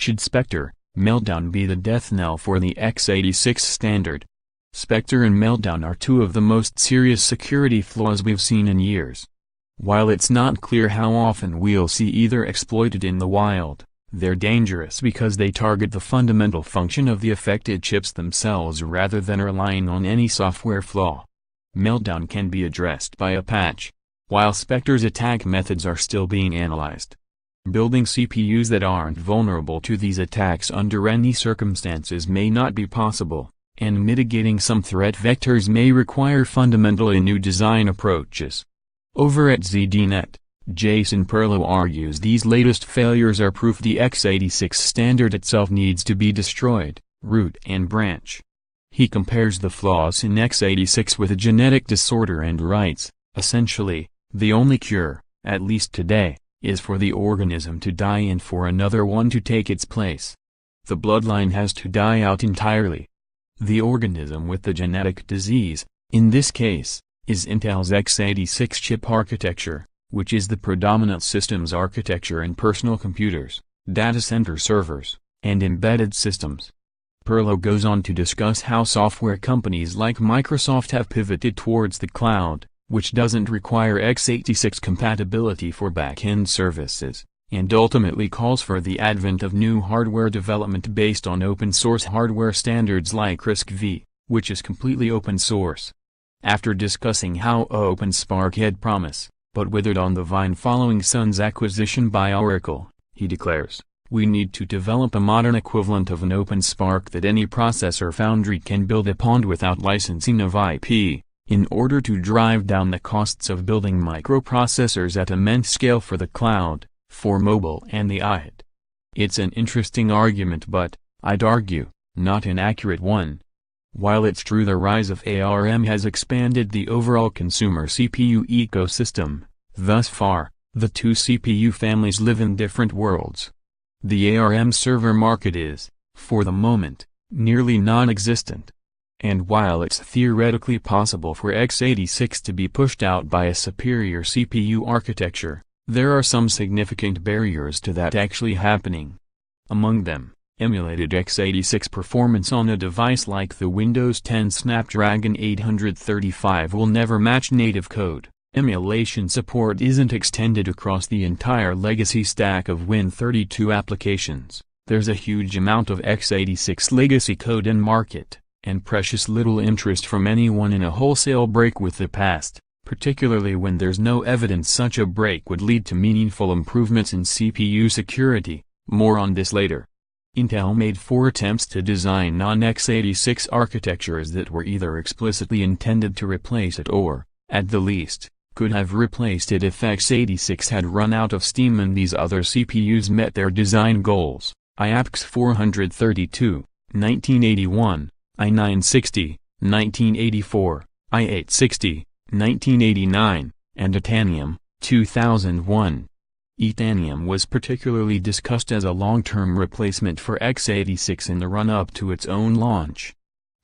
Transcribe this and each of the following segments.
Should Spectre, Meltdown be the death knell for the x86 standard? Spectre and Meltdown are two of the most serious security flaws we've seen in years. While it's not clear how often we'll see either exploited in the wild, they're dangerous because they target the fundamental function of the affected chips themselves rather than relying on any software flaw. Meltdown can be addressed by a patch, while Spectre's attack methods are still being analyzed. Building CPUs that aren't vulnerable to these attacks under any circumstances may not be possible, and mitigating some threat vectors may require fundamentally new design approaches. Over at ZDNet, Jason Perlow argues these latest failures are proof the x86 standard itself needs to be destroyed, root and branch. He compares the flaws in x86 with a genetic disorder and writes, essentially, the only cure, at least today, is for the organism to die and for another one to take its place. The bloodline has to die out entirely. The organism with the genetic disease, in this case, is Intel's x86 chip architecture, which is the predominant systems architecture in personal computers, data center servers, and embedded systems. Perlow goes on to discuss how software companies like Microsoft have pivoted towards the cloud, which doesn't require x86 compatibility for back-end services, and ultimately calls for the advent of new hardware development based on open-source hardware standards like RISC-V, which is completely open source. After discussing how OpenSpark had promise, but withered on the vine following Sun's acquisition by Oracle, he declares, "We need to develop a modern equivalent of an OpenSpark that any processor foundry can build upon without licensing of IP. In order to drive down the costs of building microprocessors at immense scale for the cloud, for mobile and the IoT." It's an interesting argument but, I'd argue, not an accurate one. While it's true the rise of ARM has expanded the overall consumer CPU ecosystem, thus far, the two CPU families live in different worlds. The ARM server market is, for the moment, nearly non-existent. And while it's theoretically possible for x86 to be pushed out by a superior CPU architecture, there are some significant barriers to that actually happening. Among them, emulated x86 performance on a device like the Windows 10 Snapdragon 835 will never match native code. Emulation support isn't extended across the entire legacy stack of Win32 applications. There's a huge amount of x86 legacy code in market, and precious little interest from anyone in a wholesale break with the past, particularly when there's no evidence such a break would lead to meaningful improvements in CPU security. More on this later. Intel made 4 attempts to design non-x86 architectures that were either explicitly intended to replace it or, at the least, could have replaced it if x86 had run out of steam and these other CPUs met their design goals. IAPX 432, 1981. i960, 1984, i860, 1989, and Itanium, 2001. Itanium was particularly discussed as a long-term replacement for x86 in the run-up to its own launch.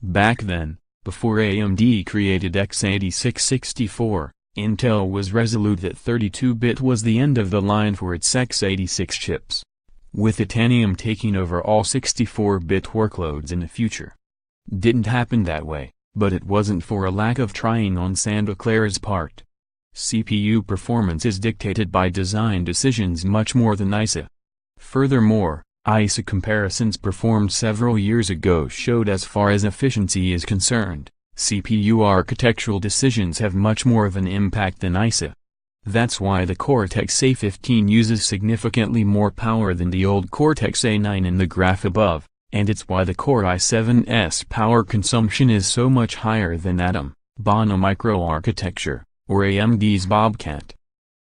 Back then, before AMD created x86-64, Intel was resolute that 32-bit was the end of the line for its x86 chips, with Itanium taking over all 64-bit workloads in the future. Didn't happen that way, but it wasn't for a lack of trying on Santa Clara's part. CPU performance is dictated by design decisions much more than ISA. Furthermore, ISA comparisons performed several years ago showed as far as efficiency is concerned, CPU architectural decisions have much more of an impact than ISA. That's why the Cortex-A15 uses significantly more power than the old Cortex-A9 in the graph above. And it's why the Core i7's power consumption is so much higher than Atom, Bono microarchitecture, or AMD's Bobcat.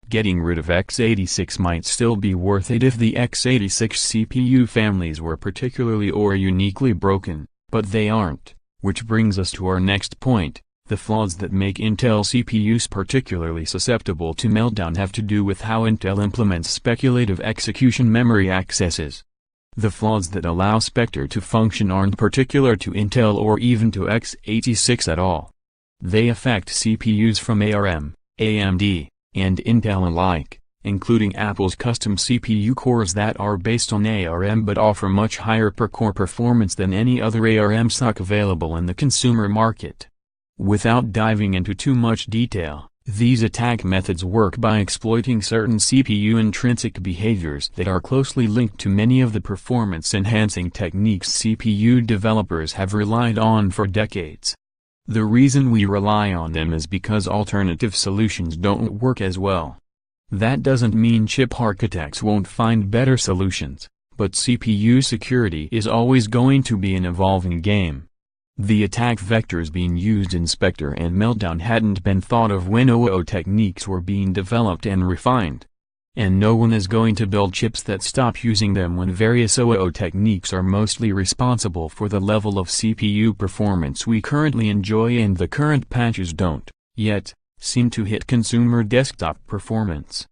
Getting rid of x86 might still be worth it if the x86 CPU families were particularly or uniquely broken, but they aren't, which brings us to our next point. The flaws that make Intel CPUs particularly susceptible to meltdown have to do with how Intel implements speculative execution memory accesses. The flaws that allow Spectre to function aren't particular to Intel or even to x86 at all. They affect CPUs from ARM, AMD, and Intel alike, including Apple's custom CPU cores that are based on ARM but offer much higher per-core performance than any other ARM SoC available in the consumer market. Without diving into too much detail, these attack methods work by exploiting certain CPU intrinsic behaviors that are closely linked to many of the performance-enhancing techniques CPU developers have relied on for decades. The reason we rely on them is because alternative solutions don't work as well. That doesn't mean chip architects won't find better solutions, but CPU security is always going to be an evolving game. The attack vectors being used in Spectre and Meltdown hadn't been thought of when OO techniques were being developed and refined. And no one is going to build chips that stop using them when various OO techniques are mostly responsible for the level of CPU performance we currently enjoy, and the current patches don't, yet, seem to hit consumer desktop performance.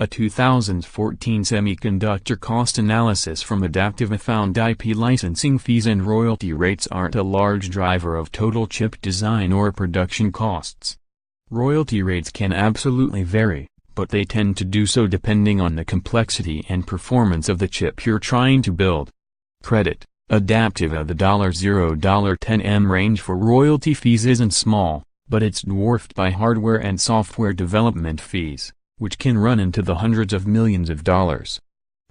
A 2014 semiconductor cost analysis from Adaptive found IP licensing fees and royalty rates aren't a large driver of total chip design or production costs. Royalty rates can absolutely vary, but they tend to do so depending on the complexity and performance of the chip you're trying to build. Credit, Adaptive the $0–10M range for royalty fees isn't small, but it's dwarfed by hardware and software development fees, which can run into the hundreds of millions of dollars.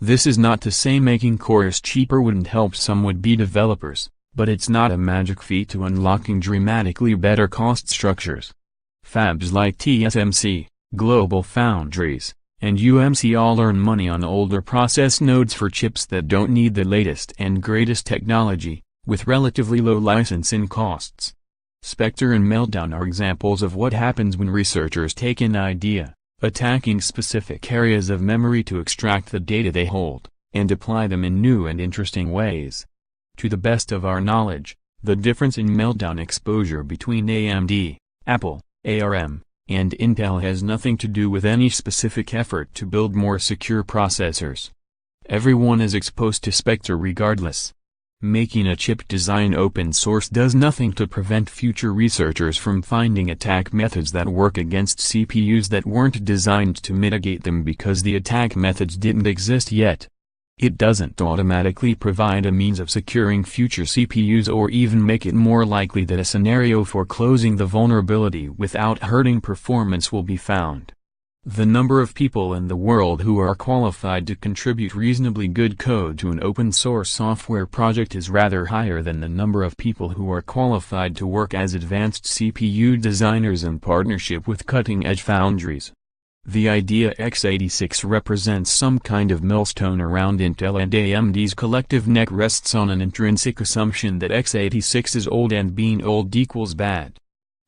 This is not to say making cores cheaper wouldn't help some would-be developers, but it's not a magic feat to unlocking dramatically better cost structures. Fabs like TSMC, Global Foundries, and UMC all earn money on older process nodes for chips that don't need the latest and greatest technology, with relatively low licensing costs. Spectre and Meltdown are examples of what happens when researchers take an idea, attacking specific areas of memory to extract the data they hold, and apply them in new and interesting ways. To the best of our knowledge, the difference in Meltdown exposure between AMD, Apple, ARM, and Intel has nothing to do with any specific effort to build more secure processors. Everyone is exposed to Spectre regardless. Making a chip design open source does nothing to prevent future researchers from finding attack methods that work against CPUs that weren't designed to mitigate them because the attack methods didn't exist yet. It doesn't automatically provide a means of securing future CPUs or even make it more likely that a scenario for closing the vulnerability without hurting performance will be found. The number of people in the world who are qualified to contribute reasonably good code to an open-source software project is rather higher than the number of people who are qualified to work as advanced CPU designers in partnership with cutting-edge foundries. The idea x86 represents some kind of millstone around Intel and AMD's collective neck rests on an intrinsic assumption that x86 is old and being old equals bad.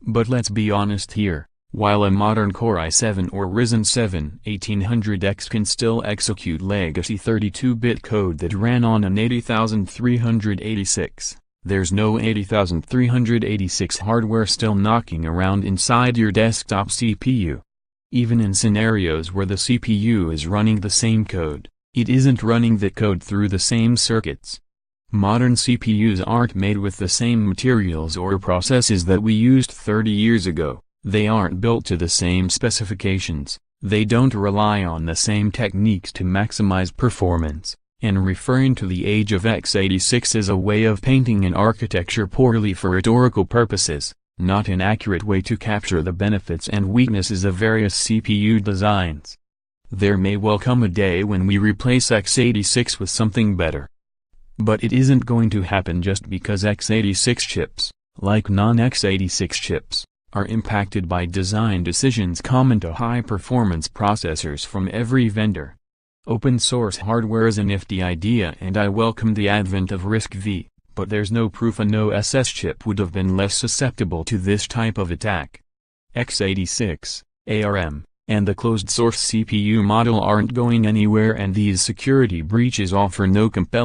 But let's be honest here. While a modern Core i7 or Ryzen 7 1800X can still execute legacy 32-bit code that ran on an 80386, there's no 80386 hardware still knocking around inside your desktop CPU. Even in scenarios where the CPU is running the same code, it isn't running that code through the same circuits. Modern CPUs aren't made with the same materials or processes that we used 30 years ago. They aren't built to the same specifications, they don't rely on the same techniques to maximize performance, and referring to the age of x86 is a way of painting an architecture poorly for rhetorical purposes, not an accurate way to capture the benefits and weaknesses of various CPU designs. There may well come a day when we replace x86 with something better. But it isn't going to happen just because x86 chips, like non-x86 chips, are impacted by design decisions common to high-performance processors from every vendor. Open-source hardware is a nifty idea and I welcome the advent of RISC-V, but there's no proof a no-SS chip would have been less susceptible to this type of attack. x86, ARM, and the closed-source CPU model aren't going anywhere, and these security breaches offer no compelling